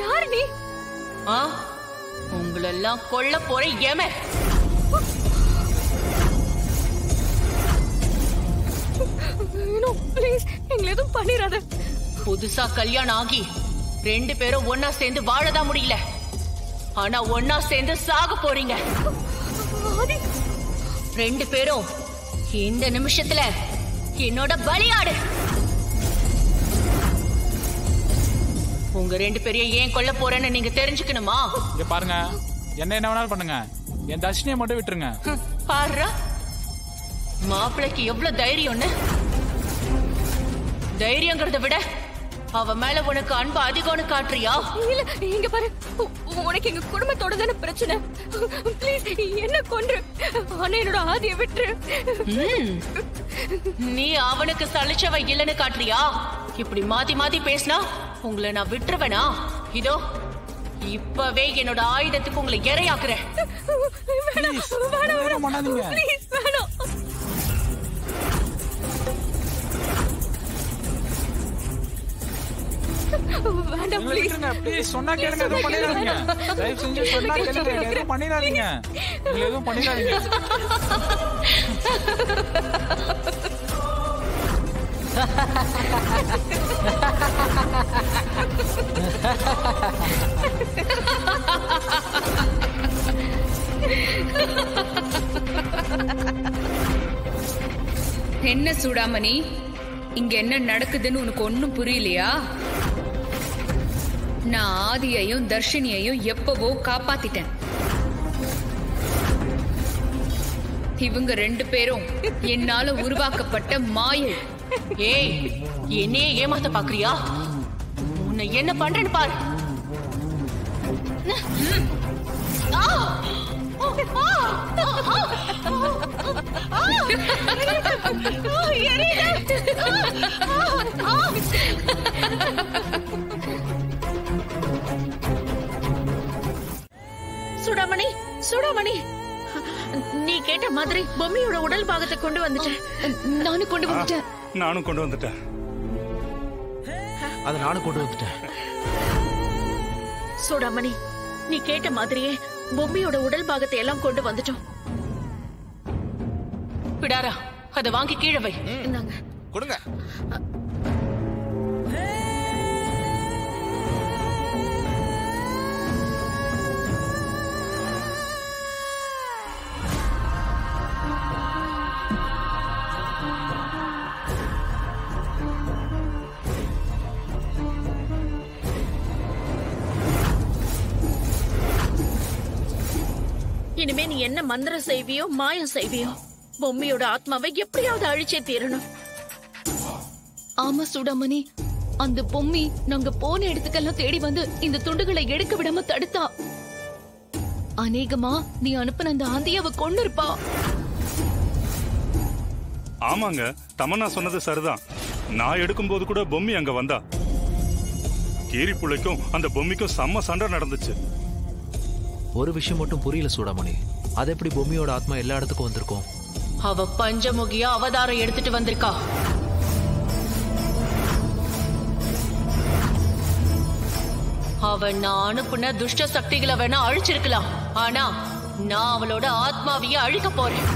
யாரு நீ? உங்களெல்லாம் கொல்ல போற ஏமே. ப்ளீஸ் எங்களை எதுவும் பண்ணிராத. புதுசா கல்யாணம் ஆகி 2 பேரும் ஒன்னா சேர்ந்து வாழதான் முடியல. ஆனா ஒன்னா சேர்ந்து சாக போறீங்க. 2 பேரும் இந்த நிமிஷத்துல என்னோட பலியாடு. உங்க 2 பேரையும் ஏன் கொல்ல போறேன்னு நீங்க தெரிஞ்சுக்கணுமா? இங்க பாருங்க, என்ன வேணாலும் பண்ணுங்க, என் தர்ஷினியை மட்டும் விட்டுருங்க. பாரு, மாப்பிளைக்கு எவ்வளவு தைரியம்னு. தைரியங்கிறத விட அவ மேல உனக்கு அன்பு அதிகம்னு காட்டுறியா? இல்ல, இங்க பாரு, உனக்கு எங்க குடும்பத்தோட தானே பிரச்சனை. ப்ளீஸ் என்ன கொன்று, ஆனா என்னோட ஆதியை விட்டுரு. நீ அவனுக்கு சலிச்சவ இல்லன்னு காட்டுறியா? இப்படி மாத்தி மாத்தி பேசினா உங்களை நான் விட்டுருவேனா? இதோ இப்பவே என்னோட ஆயுதத்துக்கு உங்களை இரையாக்குறேன். வேண்டாம், ப்ளீஸ் சொன்னா கேளுங்க, எதுவும் பண்ணிடாதீங்க. தயவு செஞ்சு சொன்னா கேளுங்க, எதுவும் பண்ணிடாதீங்க. எதுவும் பண்ணிடாதீங்க. என்ன சூடாமணி, இங்க என்ன நடக்குதுன்னு உனக்கு ஒன்னும் புரியலையா? நான் ஆதியையும் தர்ஷினியையும் எப்பவோ காப்பாத்திட்டேன். இவங்க 2 பேரும் என்னால உருவாக்கப்பட்ட மாயை. ஏய், என்னையே ஏமாத்த பாக்குறியா? உன்னை என்ன பண்றேன்னு பாரு. சுடாமணி, சுடாமணி, நீ கேட்ட மாதிரி பொம்மையோட உடல் பாகத்தை கொண்டு வந்துட்டேன். நானும் கொண்டு வந்துட்டேன். நானும் கொண்டு வந்துட்டேன். அத நானும் கொண்டு வந்துட்டேன். சூடாமணி, நீ கேட்ட மாதிரியே பொம்மையோட உடல் பாகத்தை எல்லாம் கொண்டு வந்துட்டோம். பிடாரா, அத வாங்கி கீழே வை. இந்தாங்க, கொடுங்க. இனிமே நீ என்ன மந்திரம் செய்வியோ மாயம் செய்வியோ, பொம்மையோட ஆத்மாவை எப்படியாவது அழிச்சே தீரணும். ஆமா சூடாமணி, அந்த பொம்மி நாங்க போன இடத்துக்கெல்லாம் தேடி வந்து இந்த துண்டுகளை எடுக்க விடாம தடுத்தா. அநேகமா நீ அனுப்பின அந்த ஆந்தியாவை கொண்டு இருப்பா. ஆமாங்க, தமன்னா சொன்னது சரிதான். நான் எடுக்கும்போது கூட பொம்மி அங்க வந்தா. கீரி புள்ளைக்கும் அந்த பொம்மிக்கும் செம்ம சண்டை நடந்துச்சு. ஒரு விஷயம் மட்டும் புரியல சூடாமணி, அது எப்படி பொம்மியோட ஆத்மா எல்லா இடத்துக்கும் வந்திருக்கும்? அவ பஞ்சமுகியா அவதாரம் எடுத்துட்டு வந்திருக்கா. அவ நான் அனுப்புன துஷ்ட சக்திகளை வேணா அழிச்சிருக்கலாம், ஆனா நான் அவளோட ஆத்மாவையே அழிக்க போறேன்.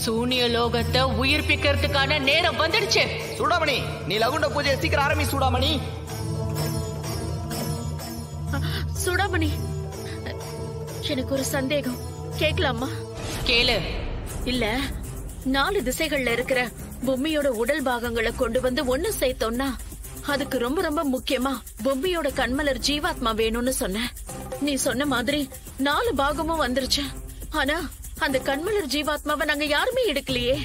சூனிய லோகத்தை உயிர்ப்பிக்கிறதுக்கான நேரம் வந்துடுச்சு. சூடாமணி, நீ லகுண்ட பூஜையை சீக்கிரம் ஆரம்பி. சூடாமணி, சூடாமணி, எனக்கு ஒரு சந்தேகம், கேட்கலாமா? கேளு. இல்ல, 4 திசைகள்ல இருக்கிற பொம்மையோட உடல் பாகங்களை கொண்டு வந்து ஒண்ணு சேர்த்தோம்னா அதுக்கு ரொம்ப ரொம்ப முக்கியமா பொம்மையோட கண்மலர் ஜீவாத்மா வேணும்னு சொன்ன. நீ சொன்ன மாதிரி 4 பாகமும் வந்துருச்சு. ஆனா அந்த கண்மலர் ஜீவாத்மாவை நாங்க யாருமே எடுக்கலையே.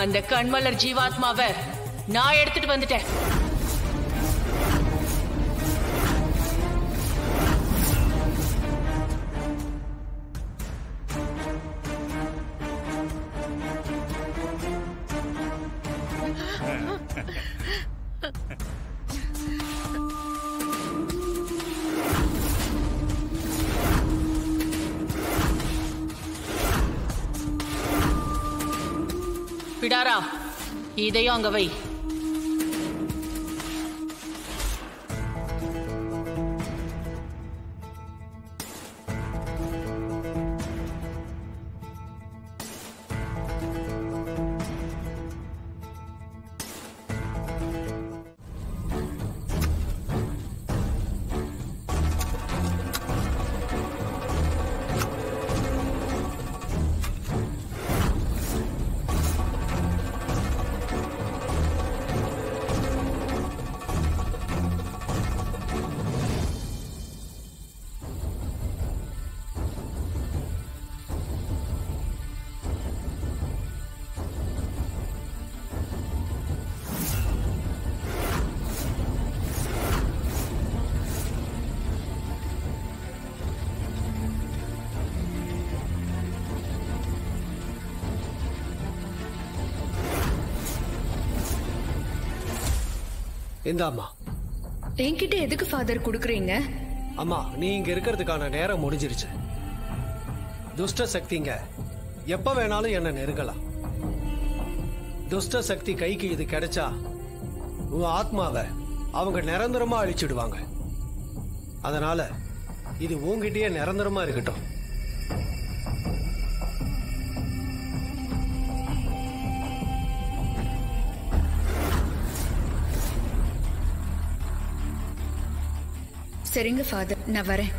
அந்த கண்மலர் ஜீவாத்மாவை நான் எடுத்துட்டு வந்துட்டேன். பிடாரா, இதையும் அங்க வை. இந்தாம்மா. என்கிட்ட எதுக்கு ஃபாதர் குடுக்குறீங்க? அம்மா, நீ இங்க இருக்கிறதுக்கான நேரம் முடிஞ்சிருச்சு. துஷ்ட சக்திங்க எப்ப வேணாலும் என்ன நெருங்கலாம். துஷ்ட சக்தி கைக்கு இது கிடைச்சா உன் ஆத்மாவை அவங்க நிரந்தரமா அழிச்சிடுவாங்க. அதனால இது உங்ககிட்டயே நிரந்தரமா இருக்கட்டும். சரிங்க ஃபாதர், நான் வரேன்.